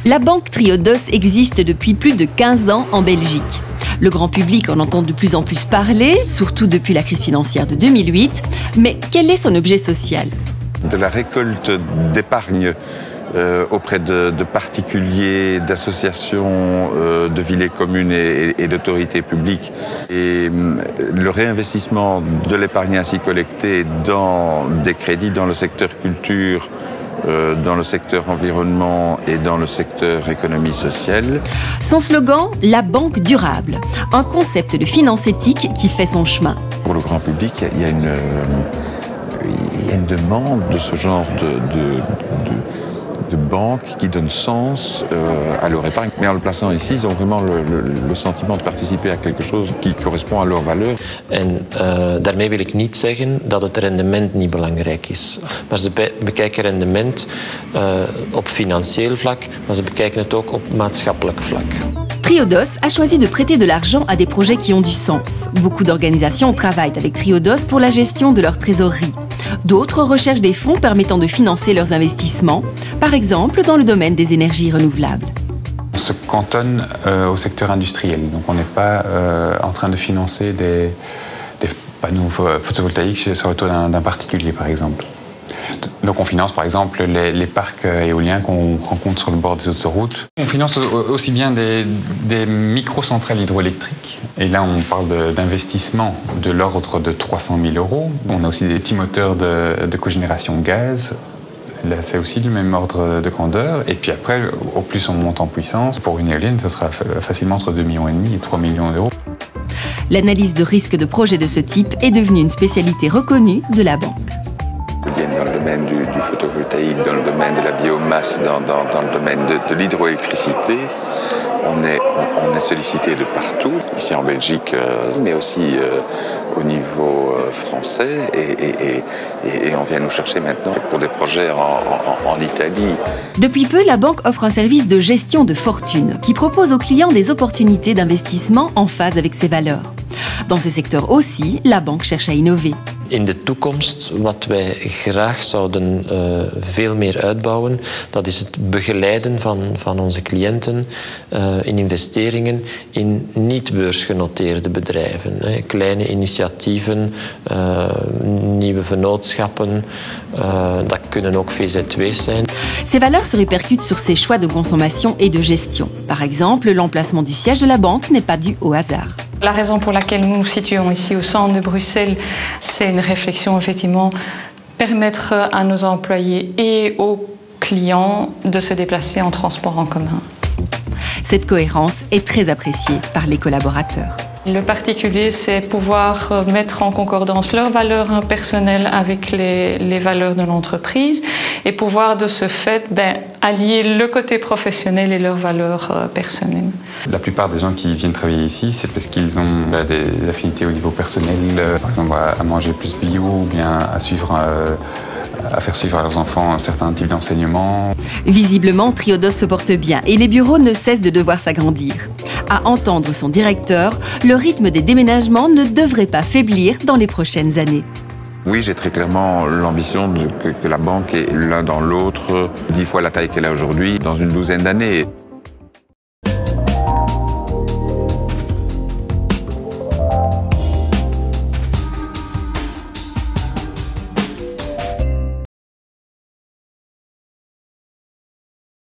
La banque Triodos existe depuis plus de 15 ans en Belgique. Le grand public en entend de plus en plus parler, surtout depuis la crise financière de 2008. Mais quel est son objet social? De la récolte d'épargne auprès de particuliers, d'associations, de villes et communes et d'autorités publiques. Et le réinvestissement de l'épargne ainsi collectée dans des crédits dans le secteur culture, dans le secteur environnement et dans le secteur économie sociale. Son slogan, la banque durable, un concept de finance éthique qui fait son chemin. Pour le grand public, il y a une demande de ce genre de banques qui donnent sens à leur épargne. Mais en le plaçant ici, ils ont vraiment le sentiment de participer à quelque chose qui correspond à leurs valeurs. En daarmee wil ik niet zeggen dat het rendement niet belangrijk is. Maar ze bekijken rendement op financieel vlak, maar ze bekijken het ook op maatschappelijk vlak. Triodos a choisi de prêter de l'argent à des projets qui ont du sens. Beaucoup d'organisations travaillent avec Triodos pour la gestion de leur trésorerie. D'autres recherchent des fonds permettant de financer leurs investissements, par exemple dans le domaine des énergies renouvelables. On se cantonne au secteur industriel, donc on n'est pas en train de financer des panneaux photovoltaïques sur le toit d'un particulier, par exemple. Donc on finance par exemple les parcs éoliens qu'on rencontre sur le bord des autoroutes. On finance aussi bien des micro-centrales hydroélectriques. Et là on parle d'investissements de l'ordre de 300 000 €. On a aussi des petits moteurs de cogénération gaz. Là c'est aussi du même ordre de grandeur. Et puis après, au plus on monte en puissance, pour une éolienne ça sera facilement entre 2,5 millions et 3 millions d'euros. L'analyse de risque de projets de ce type est devenue une spécialité reconnue de la banque. Dans le domaine du photovoltaïque, dans le domaine de la biomasse, dans le domaine de l'hydroélectricité, on est sollicité de partout, ici en Belgique, mais aussi au niveau français. Et on vient nous chercher maintenant pour des projets en Italie. Depuis peu, la banque offre un service de gestion de fortune qui propose aux clients des opportunités d'investissement en phase avec ses valeurs. Dans ce secteur aussi, la banque cherche à innover. In de toekomst, wat wij graag zouden veel meer uitbouwen, dat is het begeleiden van onze cliënten in investeringen in niet-beursgenoteerde bedrijven. Kleine initiatieven, nieuwe vennootschappen, dat kunnen ook VZW's zijn. Ces valeurs se répercutent sur ses choix de consommation et de gestion. Par exemple, l'emplacement du siège de la banque n'est pas dû au hasard. La raison pour laquelle nous nous situons ici au centre de Bruxelles, c'est une réflexion, effectivement, permettre à nos employés et aux clients de se déplacer en transport en commun. Cette cohérence est très appréciée par les collaborateurs. Le particulier, c'est pouvoir mettre en concordance leurs valeurs personnelles avec les valeurs de l'entreprise et pouvoir de ce fait allier le côté professionnel et leurs valeurs personnelles. La plupart des gens qui viennent travailler ici, c'est parce qu'ils ont des affinités au niveau personnel, par exemple à manger plus bio ou bien à faire suivre à leurs enfants un certain type d'enseignement. Visiblement, Triodos se porte bien et les bureaux ne cessent de devoir s'agrandir. À entendre son directeur, le rythme des déménagements ne devrait pas faiblir dans les prochaines années. Oui, j'ai très clairement l'ambition que la banque est l'un dans l'autre 10 fois la taille qu'elle a aujourd'hui dans une douzaine d'années.